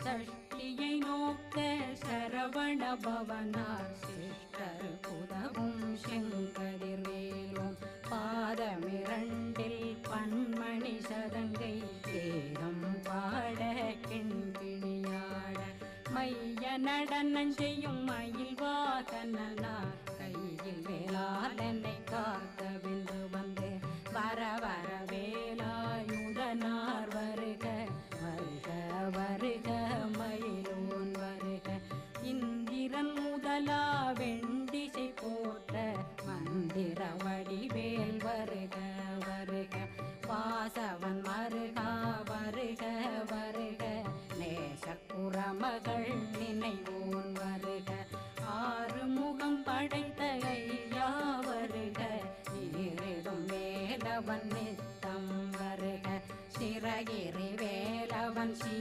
சஷ்டியை நோக்க சரவண பவனார் சிஷ்டர் புதவும் செங்கதிர்வேலும் பாதமிரண்டில் பன்மணி சதங்கை தேகம் பாட கிண்கிணியாட மைய நடனம் செய்யும் மயில் வாகனார் கையில் வேளாளனை காக்கவென்று வந்து வர வர வேலாயுதனார் வருக வருக வருக மயிலோன் வருக இந்திரன் முதலா வெண்டிசை போற்ற மந்திர வடிவேல் வருக வருக வாசவன் மருகா வருக வருக நேசக்குறமகள் நினைவோன் வருக ஆறு முகம் படைத்த ஐயா வருக ஈரிடும் வேலவன் நித்தம் வருக சிறகிரி வேலவன் சீ